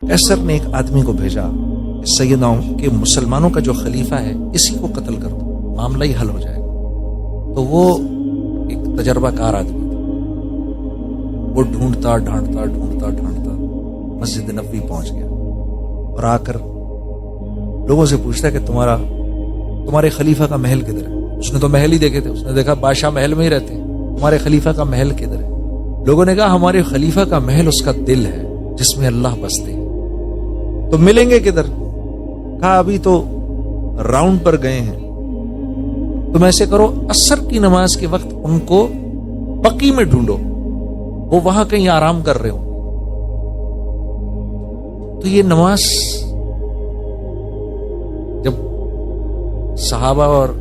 कैसर ने एक आदमी को भेजा, सैयदना के मुसलमानों का जो खलीफा है इसी को कत्ल कर दो, मामला ही हल हो जाएगा। तो वो एक तजर्बाकार आदमी था, वो ढूंढता मस्जिद नबवी पहुंच गया और आकर लोगों से पूछता कि तुम्हारे खलीफा का महल किधर है। उसने तो महल ही देखे थे, उसने देखा बादशाह महल में ही रहते हैं, तुम्हारे खलीफा का महल किधर है। लोगों ने कहा हमारे खलीफा का महल उसका दिल है जिसमें अल्लाह बसते हैं। तो मिलेंगे किधर? कहा अभी तो राउंड पर गए हैं। तुम ऐसे करो, असर की नमाज के वक्त उनको बकी में ढूंढो, वो वहां कहीं आराम कर रहे हो। तो ये नमाज जब सहाबा और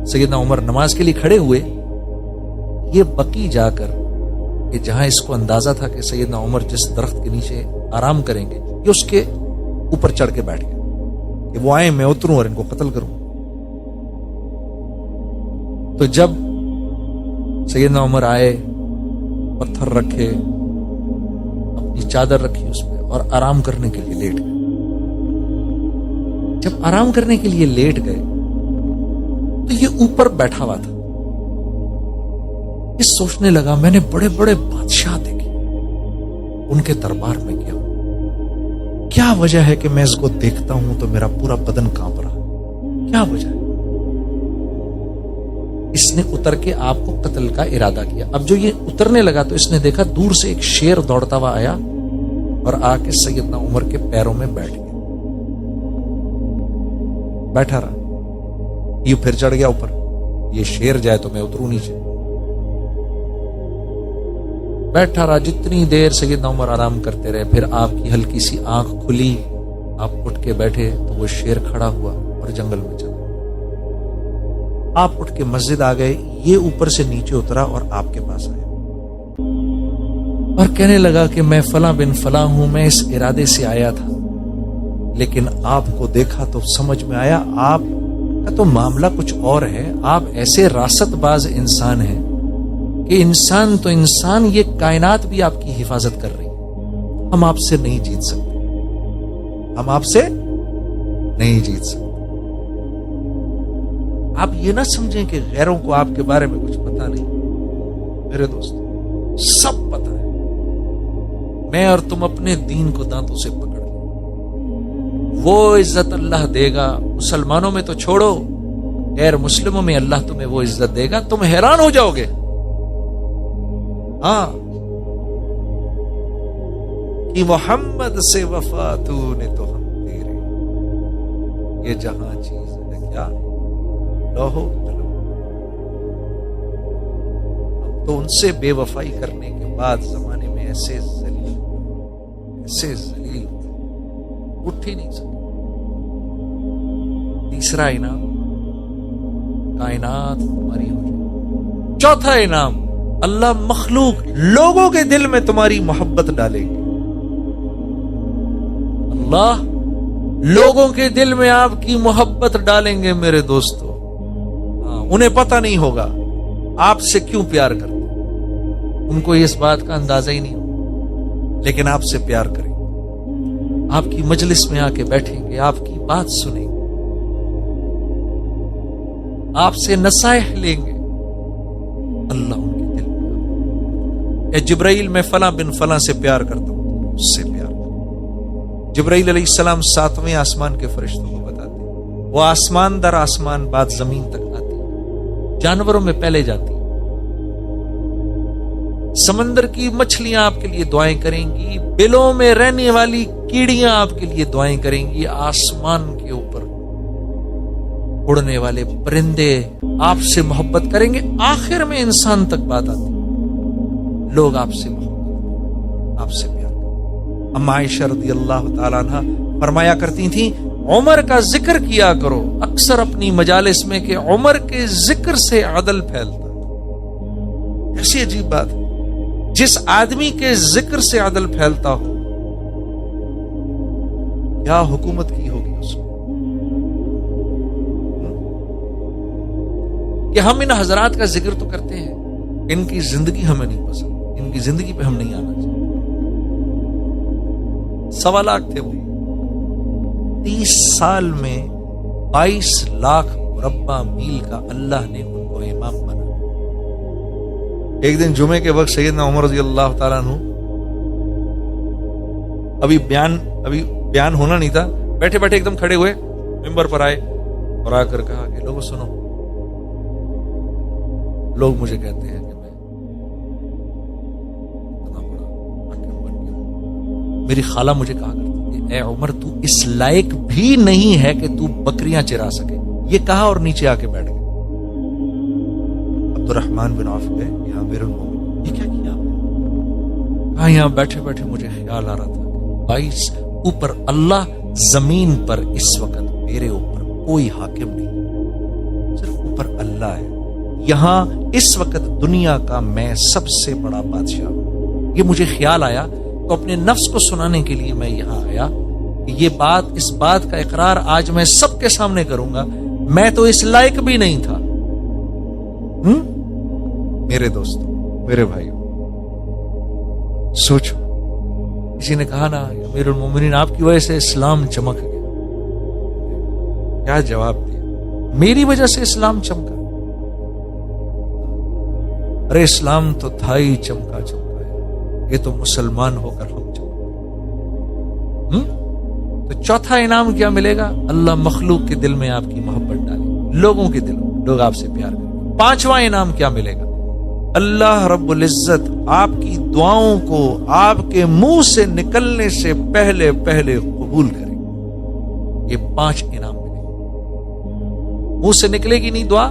सैयदना उमर नमाज के लिए खड़े हुए, ये बकी जाकर कि जहां इसको अंदाजा था कि सैयदना उमर जिस दरख्त के नीचे आराम करेंगे, ये उसके ऊपर चढ़ के बैठ गया कि वो आए मैं उतरूं और इनको कत्ल करूं। तो जब सैयदना उमर आए, पत्थर रखे, अपनी चादर रखी उस पर और आराम करने के लिए लेट गए। जब आराम करने के लिए लेट गए तो ये ऊपर बैठा हुआ था। ये सोचने लगा मैंने बड़े बड़े बादशाह देखे, उनके दरबार में गया, क्या वजह है कि मैं इसको देखता हूं तो मेरा पूरा बदन कांप रहा, क्या वजह है? इसने उतर के आपको कत्ल का इरादा किया। अब जो ये उतरने लगा तो इसने देखा दूर से एक शेर दौड़ता हुआ आया और आके सैयदना उमर के पैरों में बैठ गया, बैठा रहा। ये फिर चढ़ गया ऊपर, ये शेर जाए तो मैं उतरूं नीचे, बैठा रहा। जितनी देर सैयदना उमर आराम करते रहे, फिर आपकी हल्की सी आंख खुली, आप उठ के बैठे तो वो शेर खड़ा हुआ और जंगल में चला। आप उठ के मस्जिद आ गए, ये ऊपर से नीचे उतरा और आपके पास आया और कहने लगा कि मैं फलां बिन फलां हूं, मैं इस इरादे से आया था, लेकिन आपको देखा तो समझ में आया आपका तो मामला कुछ और है। आप ऐसे रासतबाज इंसान हैं कि इंसान तो इंसान, ये कायनात भी आपकी हिफाजत कर रही है। हम आपसे नहीं जीत सकते, हम आपसे नहीं जीत सकते। आप ये ना समझें कि गैरों को आपके बारे में कुछ पता नहीं। मेरे दोस्तों, सब पता है। मैं और तुम अपने दीन को दांतों से पकड़ लो, वो इज्जत अल्लाह देगा। मुसलमानों में तो छोड़ो, गैर मुस्लिमों में अल्लाह तुम्हें वो इज्जत देगा, तुम हैरान हो जाओगे। हाँ, कि मोहम्मद से वफा तूने तो हम तेरे, ये जहां चीज है क्या लोहो तलब। अब तो उनसे बेवफाई करने के बाद जमाने में ऐसे जलील उठ ही नहीं सके। तीसरा इनाम, कायनात तुम्हारी हो जाए। चौथा इनाम, अल्लाह मखलूक लोगों के दिल में तुम्हारी मोहब्बत डालेंगे। अल्लाह लोगों के दिल में आपकी मोहब्बत डालेंगे। मेरे दोस्तों, उन्हें पता नहीं होगा आपसे क्यों प्यार करते, उनको इस बात का अंदाजा ही नहीं होगा, लेकिन आपसे प्यार करेंगे, आपकी मजलिस में आके बैठेंगे, आपकी बात सुनेंगे, आपसे नसाइह लेंगे। अल्लाह उनके दिल में, ए जिब्राइल मैं फलां बिन फलां से प्यार करता हूं, उससे प्यार करो। जिब्राइल अलैहिस्सलाम 7वें आसमान के फरिश्तों को बताते, वो आसमान दर आसमान बात जमीन तक आती, जानवरों में पहले जाती, समंदर की मछलियां आपके लिए दुआएं करेंगी, बिलों में रहने वाली कीड़ियां आपके लिए दुआएं करेंगी, आसमान के ऊपर उड़ने वाले परिंदे आपसे मोहब्बत करेंगे। आखिर में इंसान तक बात आती, लोग आपसे मोहब्बत, आपसे प्यार करें। अम्मा आयशा रज़ियल्लाहु ताला अन्हा फरमाया करती थी, उमर का जिक्र किया करो अक्सर अपनी मजालिस में कि उमर के जिक्र से अदल फैलता। ऐसी अजीब बात, जिस आदमी के जिक्र से अदल फैलता हो, क्या हुकूमत की होगी उसको। कि हम इन हजरात का जिक्र तो करते हैं, इनकी जिंदगी हमें नहीं पसंद, इनकी जिंदगी पे हम नहीं आना चाहिए। 1.25 लाख थे वो। 30 साल में 22 लाख मुरब्बा मील का अल्लाह ने उनको इमाम बना। एक दिन जुमे के वक्त सैयदना उमर रज़ी अल्लाह ताला अन्हु, अभी बयान होना नहीं था, बैठे बैठे एकदम खड़े हुए, मिंबर पर आए और आकर कहा कि लोगों सुनो, लोग मुझे कहते हैं कि मैं इतना बड़ा हाकिम बन गया। मेरी खाला मुझे कहा करती थी, ए उमर तू इस लायक भी नहीं है कि तू बकरियां चरा सके। ये कहा और नीचे आके बैठ गए। अब्दुर्रहमान बिन औफ गए, यहाँ अमीरुल मोमिनीन, ये क्या किया आपने? कहा यहां बैठे बैठे मुझे ख्याल आ रहा था 22 ऊपर अल्लाह, जमीन पर इस वक्त मेरे ऊपर कोई हाकिम नहीं, सिर्फ ऊपर अल्लाह है। यहां इस वक्त दुनिया का मैं सबसे बड़ा बादशाह हूं। ये मुझे ख्याल आया तो अपने नफ्स को सुनाने के लिए मैं यहां आया कि ये बात, इस बात का इकरार आज मैं सबके सामने करूंगा, मैं तो इस लायक भी नहीं था। मेरे दोस्तों, मेरे भाइयों, सोचो, किसी ने कहा ना अमीरुल मोमिनीन आपकी वजह से इस्लाम चमक गया। क्या जवाब दिया? मेरी वजह से इस्लाम चमका? अरे इस्लाम तो था ही चमका चमकाया, ये तो मुसलमान होकर हम चमका। तो चौथा इनाम क्या मिलेगा? अल्लाह मखलूक के दिल में आपकी मोहब्बत डाले, लोगों के दिलों में लोग आपसे प्यार करें। 5वां इनाम क्या मिलेगा? अल्लाह रब्बुल इज्जत आपकी दुआओं को आपके मुंह से निकलने से पहले पहले कबूल करें। ये 5 इनाम मिलेंगे। मुंह से निकलेगी नहीं दुआ,